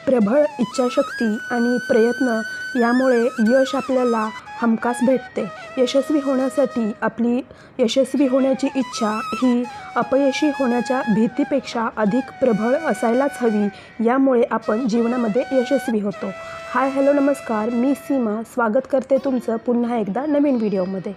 प्रबळ इच्छाशक्ती आणि प्रयत्न यामुळे यश आपल्याला हमखास भेटते. यशस्वी होण्यासाठी आपली यशस्वी होण्याची इच्छा ही अपयशी होण्याच्या भीतीपेक्षा अधिक प्रबळ असायलाच हवी. यामुळे आपण जीवनामध्ये यशस्वी होतो. हाय हॅलो नमस्कार, मी सीमा स्वागत करते तुमचं पुन्हा एकदा नवीन व्हिडिओमध्ये.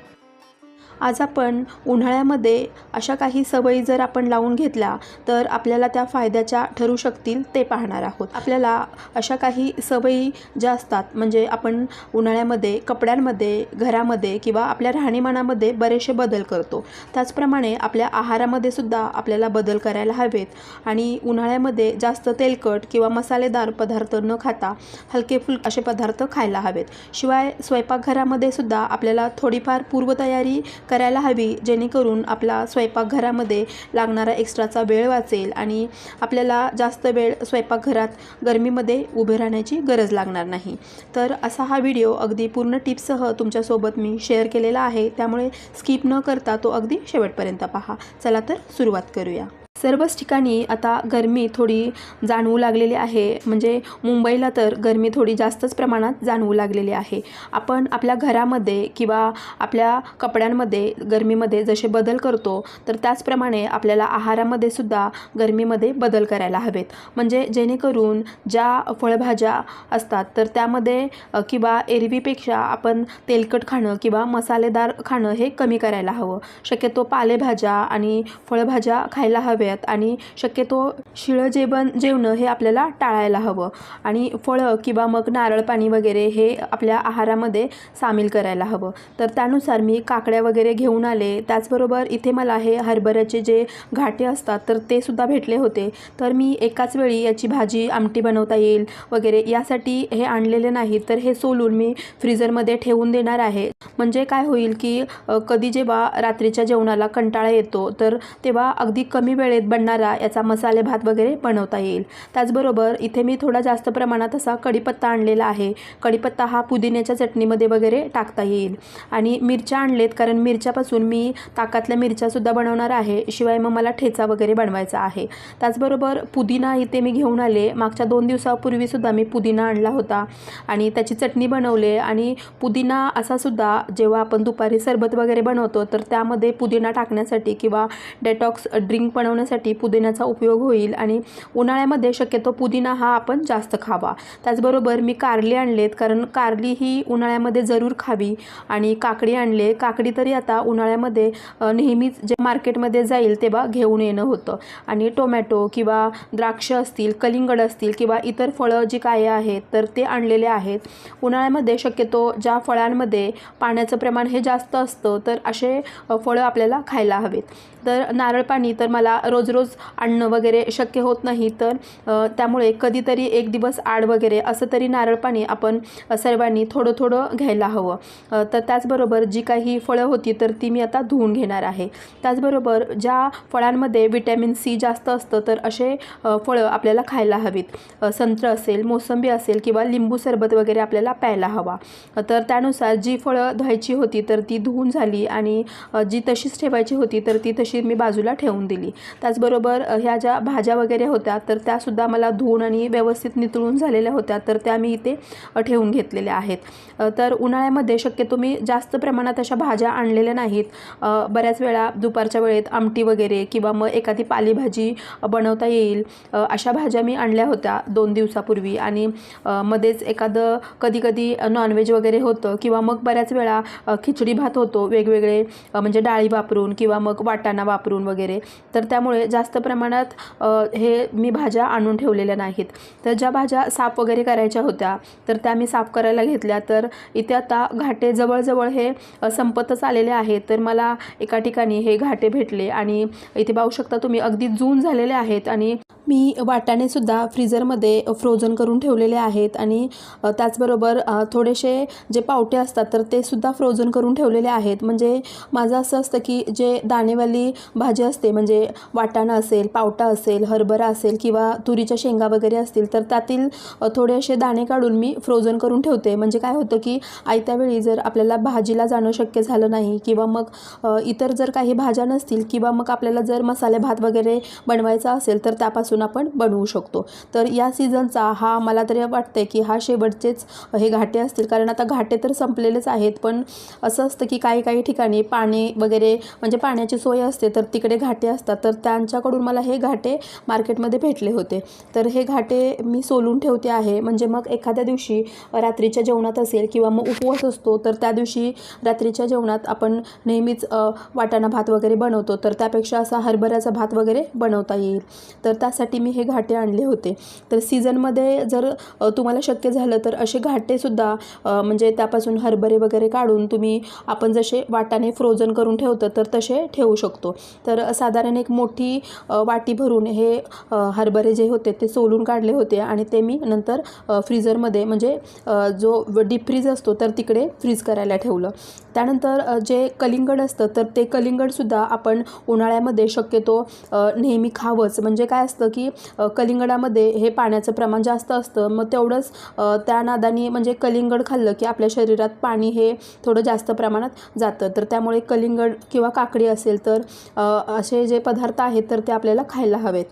आज आपण उन्हाळ्यामध्ये अशा काही सवयी जर आपण लावून घेतल्या तर आपल्याला त्या फायद्याच्या ठरू शकतील ते पाहणार आहोत. आपल्याला अशा काही सवयी ज्या असतात म्हणजे आपण उन्हाळ्यामध्ये कपड्यांमध्ये, घरामध्ये किंवा आपल्या राहणीमानामध्ये बरेचसे बदल करतो. त्याचप्रमाणे आपल्या आहारामध्ये सुद्धा आपल्याला बदल करायला हवेत आणि उन्हाळ्यामध्ये जास्त तेलकट किंवा मसालेदार पदार्थ न खाता हलके फुलके असे पदार्थ खायला हवेत. शिवाय स्वयंपाकघरामध्ये सुद्धा आपल्याला थोडीफार पूर्वतयारी करायला हवी, जेणेकरून आपला स्वयंपाकघरामध्ये लागणारा एक्स्ट्राचा वेळ वाचेल आणि आपल्याला जास्त वेळ स्वयंपाकघरात गरमीमध्ये उभे राहण्याची गरज लागणार नाही. तर असा हा व्हिडिओ अगदी पूर्ण टिप्ससह तुमच्यासोबत मी शेअर केलेला आहे, त्यामुळे स्किप न करता तो अगदी शेवटपर्यंत पहा. चला तर सुरुवात करूया. सर्वच ठिकाणी आता गरमी थोडी जाणवू लागलेली आहे. म्हणजे मुंबईला तर गरमी थोडी जास्तच प्रमाणात जाणवू लागलेली आहे. आपण आपल्या घरामध्ये किंवा आपल्या कपड्यांमध्ये गरमीमध्ये जसे बदल करतो तर त्याचप्रमाणे आपल्याला आहारामध्ये सुद्धा गरमीमध्ये बदल करायला हवेत. म्हणजे जेणेकरून ज्या फळभाज्या असतात तर त्यामध्ये किंवा एरवीपेक्षा आपण तेलकट खाणं किंवा मसालेदार खाणं हे कमी करायला हवं. शक्यतो पालेभाज्या आणि फळभाज्या खायला हव्यात आणि शक्यतो शिळं जेवणं हे आपल्याला टाळायला हवं आणि फळं किंवा मग नारळ पाणी वगैरे हे आपल्या आहारामध्ये सामील करायला हवं. तर त्यानुसार मी काकड्या वगैरे घेऊन आले. त्याचबरोबर इथे मला हे हरभऱ्याचे जे घाटे असतात तर ते सुद्धा भेटले होते. तर मी एकाच वेळी याची भाजी आमटी बनवता येईल वगैरे यासाठी हे आणलेले नाही, तर हे सोलून मी फ्रीजरमध्ये ठेवून देणार आहे. म्हणजे काय होईल की कधी जेव्हा रात्रीच्या जेवणाला कंटाळा येतो तर तेव्हा अगदी कमी वेळेत बनणारा याचा मसाले भात वगैरे बनवता येईल. त्याचबरोबर इथे मी थोडा जास्त प्रमाणात असा कढीपत्ता आणलेला आहे. कढीपत्ता हा पुदिन्याच्या चटणीमध्ये वगैरे टाकता येईल. आणि मिरच्या आणलेत, कारण मिरच्यापासून मी ताकातल्या मिरच्यासुद्धा बनवणार आहे. शिवाय मग मला ठेचा वगैरे बनवायचा आहे. त्याचबरोबर पुदिना इथे मी घेऊन आले. मागच्या 2 दिवसापूर्वीसुद्धा मी पुदिना आणला होता आणि त्याची चटणी बनवले. आणि पुदिना असा सुद्धा जेव्हा आपण दुपारी सरबत वगैरे बनवतो तर त्यामध्ये पुदिना टाकण्यासाठी किंवा डेटॉक्स ड्रिंक बनवण्यासाठी पुदिन्याचा उपयोग होईल. आणि उन्हाळ्यामध्ये शक्यतो पुदिना हा आपण जास्त खावा. त्याचबरोबर मी कारली आणलेत, कारण कारली ही उन्हाळ्यामध्ये जरूर खावी. आणि काकडी आणले. काकडी तरी आता उन्हाळ्यामध्ये नेहमीच जे मार्केटमध्ये जाईल तेव्हा घेऊन येणं होतं. आणि टोमॅटो किंवा द्राक्ष असतील, कलिंगड असतील किंवा इतर फळं जी काय आहेत तर ते आणलेले आहेत. उन्हाळ्यामध्ये शक्यतो ज्या फळांमध्ये पाण्याचं प्रमाण हे जास्त असतं तर असे फळं आपल्याला खायला हवेत. तर नारळ पाणी तर मला रोज रोज आणणं वगैरे शक्य होत नाही, तर त्यामुळे कधीतरी एक दिवस आड वगैरे असं तरी नारळ पाणी आपण सर्वांनी थोडं थोडं घ्यायला हवं. तर त्याचबरोबर जी काही फळं होती तर ती मी आता धुवून घेणार आहे. त्याचबरोबर ज्या फळांमध्ये व्हिटॅमिन सी जास्त असतं तर असे फळं आपल्याला खायला हवीत. संत्र असेल, मोसंबी असेल किंवा लिंबू सरबत वगैरे आपल्याला प्यायला हवा. तर त्यानुसार जी फळं धुवायची होती तर ती धुवून झाली आणि जी तशीच ठेवायची होती तर ती तशी मी बाजूला ठेवून दिली. त्याचबरोबर ह्या ज्या भाज्या वगैरे होत्या तर त्यासुद्धा मला धुवून आणि व्यवस्थित नितळून झालेल्या होत्या, तर त्या मी इथे ठेवून घेतलेल्या आहेत. तर उन्हाळ्यामध्ये शक्यतो मी जास्त प्रमाणात अशा भाज्या आणलेल्या नाहीत. बऱ्याच वेळा दुपारच्या वेळेत आमटी वगैरे किंवा मग एखादी पालेभाजी बनवता येईल अशा भाज्या मी आणल्या होत्या 2 दिवसापूर्वी. आणि मध्येच एखादं कधी नॉनव्हेज वगैरे होतं किंवा मग बऱ्याच वेळा खिचडी भात होतो वेगवेगळे म्हणजे डाळी वापरून किंवा मग वाटाणा वापरून वगैरे. तर त्यामुळे जास्त प्रमाणात हे मी भाज्या आणून ठेवलेल्या नाहीत. तर ज्या भाज्या साफ वगैरे करायच्या होत्या तर त्या मी साफ करायला घेतल्या. तर इथे आता घाटे जवळजवळ हे संपतच आलेले आहेत. तर मला एका ठिकाणी हे घाटे भेटले आणि इथे पाहू शकता तुम्ही अगदी जून झालेले आहेत. आणि मी वाटाणेसुद्धा फ्रीजरमध्ये फ्रोझन करून ठेवलेले आहेत. आणि त्याचबरोबर थोडेसे जे पावटे असतात तर ते सुद्धा फ्रोझन करून ठेवलेले आहेत. म्हणजे माझं असं असतं की जे दाणेवाली भाजी असते म्हणजे वाटाणा असेल, पावटा असेल, हरभरा असेल किंवा तुरीच्या शेंगा वगैरे असतील तर त्यातील थोडे असे दाणे काढून मी फ्रोझन करून ठेवते. म्हणजे काय होतं की आयत्या वेळी जर आपल्याला भाजीला जाणं शक्य झालं नाही किंवा मग इतर जर काही भाज्या नसतील किंवा मग आपल्याला जर मसाले भात वगैरे बनवायचा असेल तर त्यापासून त्यातून आपण बनवू शकतो. तर या सीझनचा हा मला तरी वाटते की हा शेवटचेच हे घाटे असतील, कारण आता घाटे तर संपलेलेच आहेत. पण असं असतं की काही ठिकाणी पाणी वगैरे म्हणजे पाण्याची सोय असते, तर तिकडे घाटे असतात. तर त्यांच्याकडून मला हे घाटे मार्केटमध्ये भेटले होते. तर हे घाटे मी सोलून ठेवते आहे, म्हणजे मग एखाद्या दिवशी रात्रीच्या जेवणात असेल किंवा मग उपवास असतो, तर त्या दिवशी रात्रीच्या जेवणात आपण नेहमीच वाटाणा भात वगैरे बनवतो, तर त्यापेक्षा असा हरभऱ्याचा भात वगैरे बनवता येईल. तर त्यासाठी मी हे घाटे आणले होते. तर सीझनमध्ये जर तुम्हाला शक्य झालं तर असे घाटेसुद्धा म्हणजे त्यापासून हरभरे वगैरे काढून तुम्ही आपण जसे वाटाणे फ्रोझन करून ठेवतो तर तसे ठेवू शकतो. तर साधारण एक मोठी वाटी भरून हे हरभरे जे होते ते सोलून काढले होते आणि ते मी नंतर फ्रीझरमध्ये म्हणजे जो डीप फ्रीज असतो तर तिकडे फ्रीज करायला ठेवलं. त्यानंतर जे कलिंगड असतं तर ते कलिंगडसुद्धा आपण उन्हाळ्यामध्ये शक्यतो नेहमी खावंच. म्हणजे काय असतं की कलिंगडामध्ये हे पाण्याचं प्रमाण जास्त असतं, मग तेवढंच त्या नादानी म्हणजे कलिंगड खाल्लं की आपल्या शरीरात पाणी हे थोडं जास्त प्रमाणात जातं. तर त्यामुळे कलिंगड किंवा काकडी असेल तर असे जे पदार्थ आहेत तर ते आपल्याला खायला हवेत.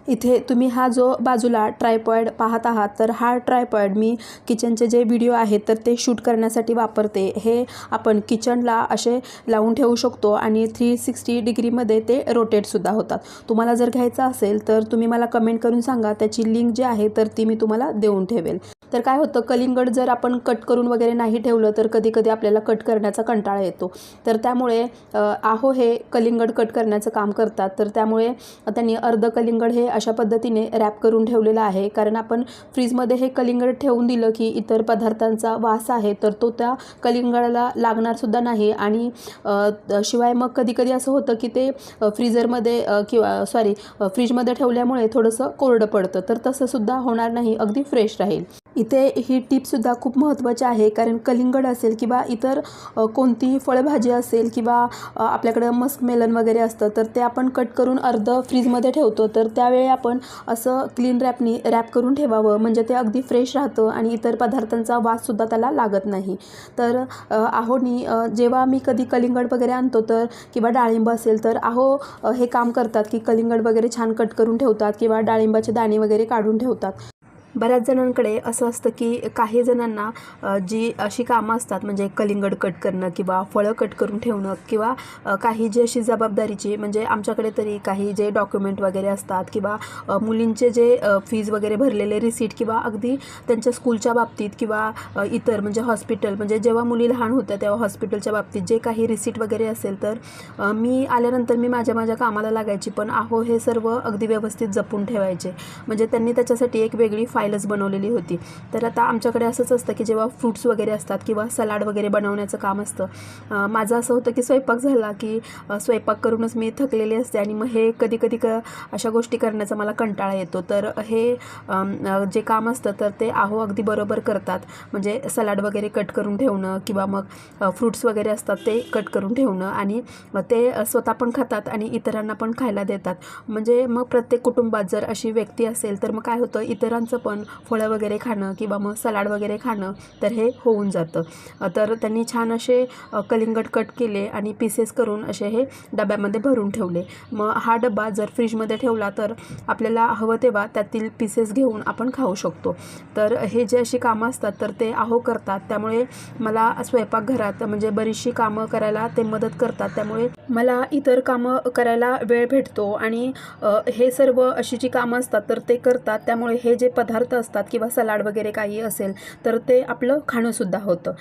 इथे तुम्ही हा जो बाजूला ट्रायपॉड पाहत आहात, तर हा ट्रायपॉड मी किचनचे जे व्हिडिओ आहेत तर ते शूट करण्यासाठी वापरते. हे आपण किचनला असे लावून ठेवू शकतो आणि 360 डिग्रीमध्ये ते रोटेटसुद्धा होतात. तुम्हाला जर घ्यायचं असेल तर तुम्ही मला कमेंट करून सांगा, त्याची लिंक जी आहे तर ती मी तुम्हाला देऊन ठेवेल. तर काय होतं, कलिंगड जर आपण कट करून वगैरे नाही ठेवलं तर कधी आपल्याला कट करण्याचा कंटाळा येतो. तर त्यामुळे आहो हे कलिंगड कट करण्याचं काम करतात. तर त्यामुळे त्यांनी अर्ध कलिंगड हे अशा पद्धतीने रॅप करून ठेवलेलं आहे, कारण आपण फ्रीजमध्ये हे कलिंगड ठेवून दिलं की इतर पदार्थांचा वास आहे तर तो त्या कलिंगडाला लागणारसुद्धा नाही. आणि शिवाय मग कधी असं होतं की ते फ्रीजरमध्ये फ्रीजमध्ये ठेवल्यामुळे थोडंसं कोरडं पडतं, तर तसंसुद्धा होणार नाही, अगदी फ्रेश राहील. इथे ही टिपसुद्धा खूप महत्त्वाची आहे, कारण कलिंगड असेल किंवा इतर कोणतीही फळभाजी असेल किंवा आपल्याकडं मस्कमेलन वगैरे असतं तर ते आपण कट करून अर्ध फ्रीजमध्ये ठेवतो. तर त्यावेळी आपण असं क्लीन रॅपनी रॅप करून ठेवावं, म्हणजे ते अगदी फ्रेश राहतं आणि इतर पदार्थांचा वाससुद्धा त्याला लागत नाही. तर आहोनी जेव्हा मी कधी कलिंगड वगैरे आणतो तर किंवा डाळिंब असेल तर आहो हे काम करतात की कलिंगड वगैरे छान कट करून ठेवतात किंवा डाळिंबाचे दाणे वगैरे काढून ठेवतात. बऱ्याच जणांकडे असं असतं की काही जणांना जी अशी कामं असतात, म्हणजे कलिंगड कट करणं किंवा फळं कट करून ठेवणं किंवा काही जी अशी जबाबदारीची, म्हणजे आमच्याकडे तरी काही जे डॉक्युमेंट वगैरे असतात किंवा मुलींचे जे फीज वगैरे भरलेले रिसीट किंवा अगदी त्यांच्या स्कूलच्या बाबतीत किंवा इतर म्हणजे हॉस्पिटल, म्हणजे जेव्हा मुली लहान होत्या तेव्हा हॉस्पिटलच्या बाबतीत जे काही रिसीट वगैरे असेल तर मी आल्यानंतर मी माझ्या कामाला लागायची. पण आहो हे सर्व अगदी व्यवस्थित जपून ठेवायचे, म्हणजे त्यांनी त्याच्यासाठी एक वेगळी फाईलच बनवलेली होती. तर आता आमच्याकडे असंच असतं की जेव्हा फ्रूट्स वगैरे असतात किंवा सलाड वगैरे बनवण्याचं काम असतं, माझं असं होतं की स्वयंपाक झाला की स्वयंपाक करूनच मी थकलेली असते आणि मग हे कधी अशा गोष्टी करण्याचा मला कंटाळा येतो. तर हे जे काम असतं तर ते आहो अगदी बरोबर करतात, म्हणजे सलाड वगैरे कट करून ठेवणं किंवा मग फ्रूट्स वगैरे असतात ते कट करून ठेवणं आणि ते स्वतः पण खातात आणि इतरांना पण खायला देतात. म्हणजे मग प्रत्येक कुटुंबात जर अशी व्यक्ती असेल तर मग काय होतं, इतरांचं पण फळं वगैरे खाणं किंवा मग सलाड वगैरे खाणं तर हे होऊन जातं. तर त्यांनी छान असे कलिंगड कट केले आणि पीसेस करून असे हे डब्यामध्ये भरून ठेवले. मग हा डबा जर फ्रीजमध्ये ठेवला तर आपल्याला हवं तेव्हा त्यातील पीसेस घेऊन आपण खाऊ शकतो. तर हे जे अशी कामं असतात तर ते आहो करतात, त्यामुळे मला स्वयंपाकघरात म्हणजे बरीचशी कामं करायला ते मदत करतात. त्यामुळे मला इतर कामं करायला वेळ भेटतो आणि हे सर्व अशी जी कामं असतात तर ते करतात. त्यामुळे हे जे पदार्थ असतात किंवा सलाड वगैरे काही असेल तर ते आपलं खाणंसुद्धा होतं.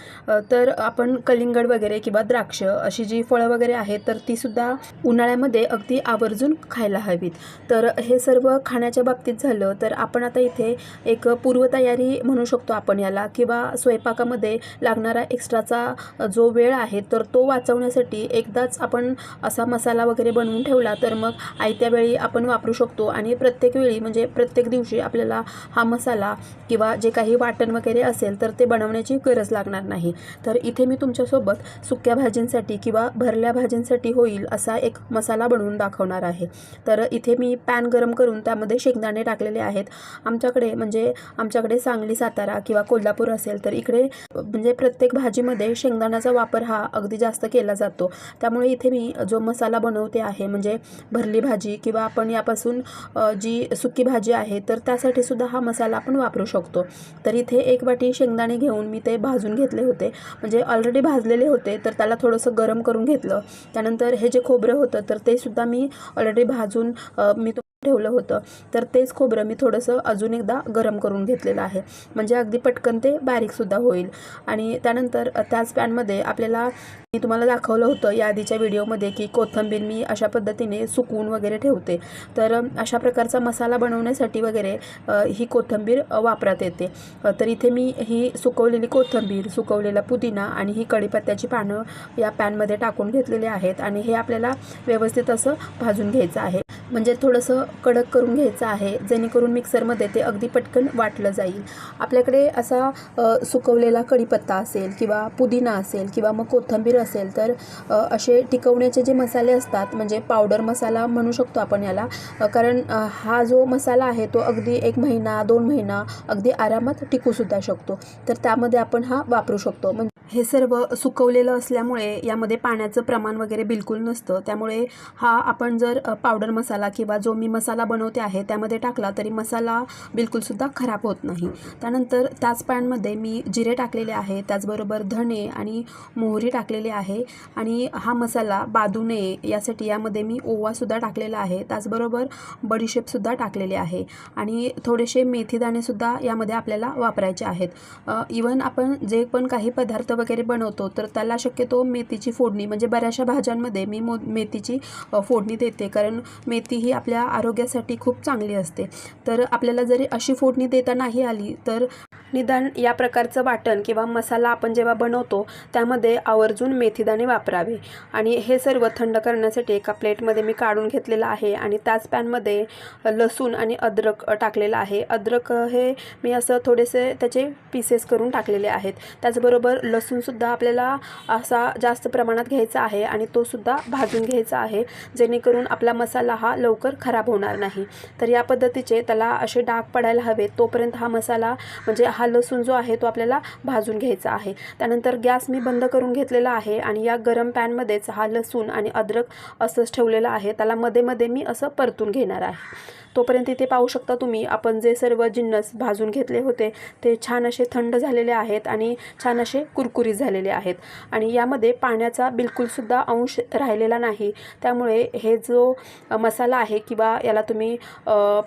तर आपण कलिंगड वगैरे किंवा द्राक्ष अशी जी फळं वगैरे आहेत तर तीसुद्धा उन्हाळ्यामध्ये अगदी आवर्जून खायला हवीत. तर हे सर्व खाण्याच्या बाबतीत झालं. तर आपण आता इथे एक पूर्वतयारी म्हणू शकतो आपण याला, किंवा स्वयंपाकामध्ये लागणारा एक्स्ट्राचा जो वेळ आहे तर तो वाचवण्यासाठी एकदाच आपण असा मसाला वगैरे बनवून ठेवला तर मग आयत्या वेळी आपण वापरू शकतो आणि प्रत्येक वेळी म्हणजे प्रत्येक दिवशी आपल्याला हा मसाला किंवा जे काही वाटण वगैरे असेल तर ते बनवण्याची गरज लागणार नाही. तर इथे मी तुमच्यासोबत सुक्या भाजींसाठी किंवा भरल्या भाजींसाठी होईल असा एक मसाला बनवून दाखवणार आहे. तर इथे मी पॅन गरम करून त्यामध्ये शेंगदाणे टाकलेले आहेत. आमच्याकडे सांगली, सातारा किंवा कोल्हापूर असेल तर इकडे म्हणजे प्रत्येक भाजीमध्ये शेंगदाण्याचा वापर हा अगदी जास्त केला जातो. त्यामुळे इथे मी जो मसाला बनवते आहे म्हणजे भरली भाजी किंवा आपण यापासून जी सुकी भाजी आहे तर त्यासाठी सुद्धा हा मसाला आपण वापरू शकतो. तर इथे 1 वाटी शेंगदाणे घेऊन मी ते भाजून घेतले होते. म्हणजे ऑलरेडी भाजलेले होते तर त्याला थोडंसं गरम करून घेतलं. त्यानंतर हे जे खोबरं होतं तर ते सुद्धा मी ऑलरेडी भाजून मी ठेवलं होतं. तर तेच खोबरं मी थोडंसं अजून एकदा गरम करून घेतलेलं आहे. म्हणजे अगदी पटकन ते बारीकसुद्धा होईल. आणि त्यानंतर त्याच पॅनमध्ये मी तुम्हाला दाखवलं होतं या आधीच्या व्हिडिओमध्ये की कोथिंबीर मी अशा पद्धतीने सुकवून वगैरे ठेवते. तर अशा प्रकारचा मसाला बनवण्यासाठी वगैरे ही कोथिंबीर वापरात येते. तर इथे मी ही सुकवलेली कोथिंबीर, सुकवलेला पुदिना आणि ही कढीपत्त्याची पानं या पॅनमध्ये टाकून घेतलेले आहेत. आणि हे आपल्याला व्यवस्थित असं भाजून घ्यायचं आहे. म्हणजे थोडंसं कडक करून घ्यायचं आहे जेणेकरून मिक्सरमध्ये ते अगदी पटकन वाटलं जाईल. आपल्याकडे असा सुकवलेला कढीपत्ता असेल किंवा पुदिना असेल किंवा मग कोथिंबीर असेल तर असे टिकवण्याचे जे मसाले असतात म्हणजे पावडर मसाला म्हणू शकतो आपण याला. कारण हा जो मसाला आहे तो अगदी 1 महिना 2 महिना अगदी आरामात टिकूसुद्धा शकतो. तर त्यामध्ये आपण हा वापरू शकतो. म्हणजे हे सर्व सुकवलेलं असल्यामुळे यामध्ये पाण्याचं प्रमाण वगैरे बिलकुल नसतं. त्यामुळे हा आपण जर पावडर मसाला किंवा जो मी मसाला बनवते आहे त्यामध्ये टाकला तरी मसाला बिलकुलसुद्धा खराब होत नाही. त्यानंतर त्याच पॅनमध्ये मी जिरे टाकलेले आहे, त्याचबरोबर धणे आणि मोहरी टाकलेली आहे. आणि हा मसाला बाधू नये यासाठी यामध्ये मी ओवासुद्धा टाकलेला आहे. त्याचबरोबर बडीशेपसुद्धा टाकलेले आहे आणि थोडेसे मेथीदाणेसुद्धा यामध्ये आपल्याला वापरायचे आहेत. इवन आपण जे पण काही पदार्थ वगैरे बनवतो तर त्याला शक्यतो मेथीची फोडणी म्हणजे बऱ्याचशा भाज्यांमध्ये मी मेथीची फोडणी देते. कारण मेथी ही आपल्या आरोग्यासाठी खूप चांगली असते. तर आपल्याला जरी अशी फोडणी देता नाही आली तर निदान या प्रकारचं वाटण किंवा मसाला आपण जेव्हा बनवतो त्यामध्ये आवर्जून मेथीदाणे वापरावे. आणि हे सर्व थंड करण्यासाठी एका प्लेटमध्ये मी काढून घेतलेलं आहे. आणि त्याच पॅनमध्ये लसूण आणि अद्रक टाकलेलं आहे. अद्रक हे मी असं थोडेसे त्याचे पीसेस करून टाकलेले आहेत. त्याचबरोबर लसूणसुद्धा आपल्याला असा जास्त प्रमाणात घ्यायचा आहे आणि तोसुद्धा भाजून घ्यायचा आहे जेणेकरून आपला मसाला हा लवकर खराब होणार नाही. तर या पद्धतीचे त्याला असे डाग पडायला हवेत तोपर्यंत हा मसाला म्हणजे हा लसूण जो आहे तो आपल्याला भाजून घ्यायचा आहे. त्यानंतर गॅस मी बंद करून घेतलेला आहे आणि या गरम पॅनमध्येच हा लसूण आणि अद्रक असंच ठेवलेलं आहे. त्याला मध्ये मध्ये मी असं परतून घेणार आहे. तोपर्यंत इथे पाहू शकता तुम्ही आपण जे सर्व जिन्नस भाजून घेतले होते ते छान असे थंड झालेले आहेत आणि छान असे कुरकुरीत झालेले आहेत. आणि यामध्ये पाण्याचा बिलकुलसुद्धा अंश राहिलेला नाही. त्यामुळे हे जो मसाला आहे किंवा याला तुम्ही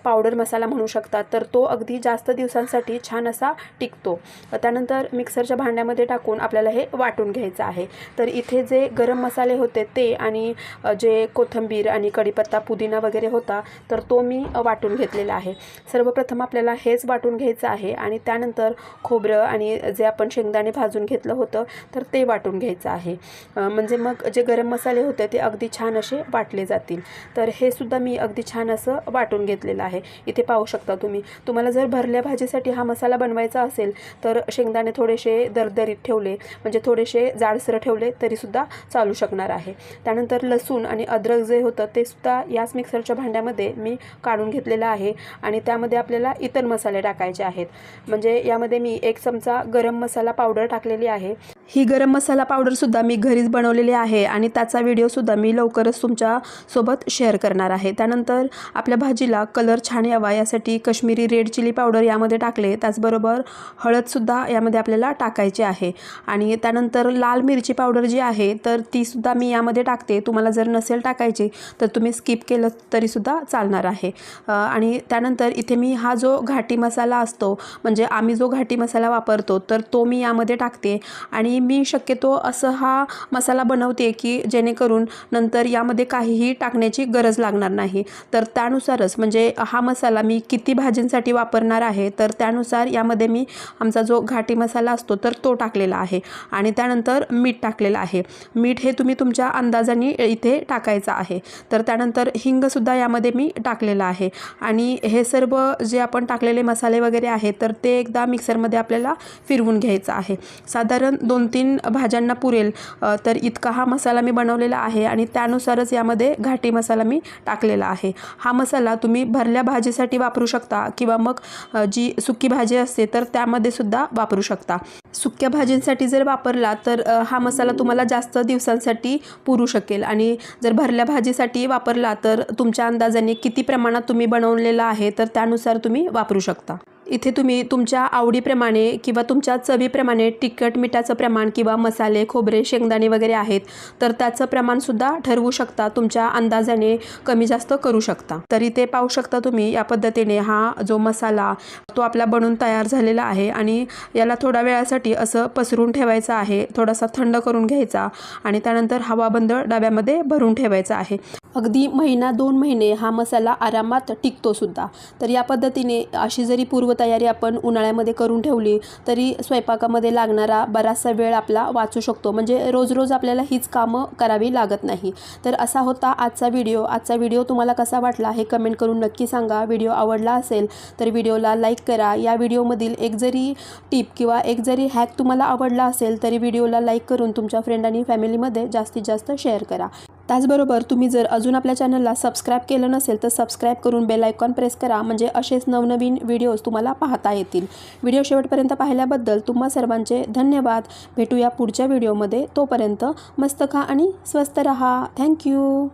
पावडर मसाला म्हणू शकता तर तो अगदी जास्त दिवसांसाठी छान असा टिकतो. त्यानंतर मिक्सरच्या भांड्यामध्ये टाकून आपल्याला हे वाटून घ्यायचं आहे. तर इथे जे गरम मसाले होते ते आणि जे कोथिंबीर आणि कढीपत्ता पुदिना वगैरे होता तर तो मी वाटून घेतलेला आहे. सर्वप्रथम आपल्याला हेच वाटून घ्यायचं आहे आणि त्यानंतर खोबरं आणि जे आपण शेंगदाणे भाजून घेतलं होतं तर ते वाटून घ्यायचं आहे. म्हणजे मग जे गरम मसाले होते ते अगदी छान असे वाटले जातील. तर हे सुद्धा मी अगदी छान असं वाटून घेतलेलं आहे. इथे पाहू शकता तुम्हाला जर भरल्या भाजीसाठी हा मसाला बनवायचा असेल तर शेंगदाणे थोडेसे दरदरीत ठेवले म्हणजे थोडेसे जाडसर ठेवले तरीसुद्धा चालू शकणार आहे. त्यानंतर लसूण आणि अद्रक जे होतं ते सुद्धा याच मिक्सरच्या भांड्यामध्ये मी काढून घेतलेला आहे. आणि त्यामध्ये आपल्याला इतर मसाले टाकायचे आहेत. म्हणजे यामध्ये मी 1 चमचा गरम मसाला पावडर टाकलेली आहे. ही गरम मसाला पावडरसुद्धा मी घरीच बनवलेली आहे आणि त्याचा व्हिडिओसुद्धा मी लवकरच तुमच्यासोबत शेअर करणार आहे. त्यानंतर आपल्या भाजीला कलर छान यावा यासाठी कश्मीरी रेड चिली पावडर यामध्ये टाकले. त्याचबरोबर हळदसुद्धा यामध्ये आपल्याला टाकायची आहे. आणि त्यानंतर लाल मिरची पावडर जी आहे तर तीसुद्धा मी यामध्ये टाकते. तुम्हाला जर नसेल टाकायची तर तुम्ही स्किप केलं तरीसुद्धा चालणार आहे. आणि त्यानंतर इथे मी हा जो घाटी मसाला असतो म्हणजे आम्ही जो घाटी मसाला वापरतो तर तो मी यामध्ये टाकते. आणि मी शक्यतो असं हा मसाला बनवते की जेणेकरून नंतर यामध्ये काहीही टाकण्याची गरज लागणार नाही. तर त्यानुसारच म्हणजे हा मसाला मी किती भाजींसाठी वापरणार आहे तर त्यानुसार यामध्ये मी आमचा जो घाटी मसाला असतो तर तो टाकलेला आहे. आणि त्यानंतर मीठ टाकलेलं आहे. मीठ हे तुम्ही तुमच्या अंदाजाने इथे टाकायचं आहे. तर त्यानंतर हिंगसुद्धा यामध्ये मी टाकलेला आहे. आहे आणि हे सर्व जे आपण टाकलेले मसाले वगैरे आहेत तर ते एकदा मिक्सरमध्ये आपल्याला फिरवून घ्यायचं आहे. साधारण 2-3 भाज्यांना पुरेल तर इतका हा मसाला मी बनवलेला आहे आणि त्यानुसारच यामध्ये घाटी मसाला मी टाकलेला आहे. हा मसाला तुम्ही भरल्या भाजीसाठी वापरू शकता किंवा मग जी सुकी भाजी असते तर त्यामध्ये सुद्धा वापरू शकता. सुक्या भाजींसाठी जर वापरला तर हा मसाला तुम्हाला जास्त दिवसांसाठी पुरू शकेल आणि जर भरल्या भाजीसाठी वापरला तर तुमच्या अंदाजाने किती प्रमाणात तुम्ही बनवलेला आहे तर त्यानुसार तुम्ही वापरू शकता. इथे तुम्ही तुमच्या आवडीप्रमाणे किंवा तुमच्या चवीप्रमाणे तिखट मिठाचं प्रमाण किंवा मसाले खोबरे शेंगदाणे वगैरे आहेत तर त्याचं प्रमाणसुद्धा ठरवू शकता. तुमच्या अंदाजाने कमी जास्त करू शकता. तर इथे पाहू शकता तुम्ही या पद्धतीने हा जो मसाला तो आपला बनून तयार झालेला आहे आणि याला थोड्या वेळासाठी असं पसरून ठेवायचं आहे. थोडासा थंड करून घ्यायचा आणि त्यानंतर हवाबंद डब्यामध्ये भरून ठेवायचा आहे. अगदी 1-2 महिने हा मसाला आरामात टिकतो सुद्धा. तर या पद्धतीने अशी जरी पूर्वतयारी आपण उन्हाळ्यामध्ये करून ठेवली तरी स्वयंपाकामध्ये लागणारा बराचसा वेळ आपला वाचू शकतो. म्हणजे रोज रोज आपल्याला हीच कामं करावी लागत नाही. तर असा होता आजचा व्हिडिओ. आजचा व्हिडिओ तुम्हाला कसा वाटला हे कमेंट करून नक्की सांगा. व्हिडिओ आवडला असेल तर व्हिडिओला लाईक करा. या व्हिडिओमधील एक जरी टिप किंवा एक जरी हॅक तुम्हाला आवडला असेल तरी व्हिडिओला लाईक करून तुमच्या फ्रेंड आणि फॅमिलीमध्ये जास्तीत जास्त शेअर करा. त्याचबरोबर तुम्ही जर अजून आपल्या चॅनलला सबस्क्राईब केलं नसेल तर सबस्क्राईब करून बेल आयकॉन प्रेस करा. म्हणजे असेच नवनवीन व्हिडिओज तुम्हाला पाहता येतील. व्हिडिओ शेवटपर्यंत पाहिल्याबद्दल तुम्हा सर्वांचे धन्यवाद. भेटूया पुढच्या व्हिडिओमध्ये. तोपर्यंत मस्त खा आणि स्वस्त रहा. थँक्यू.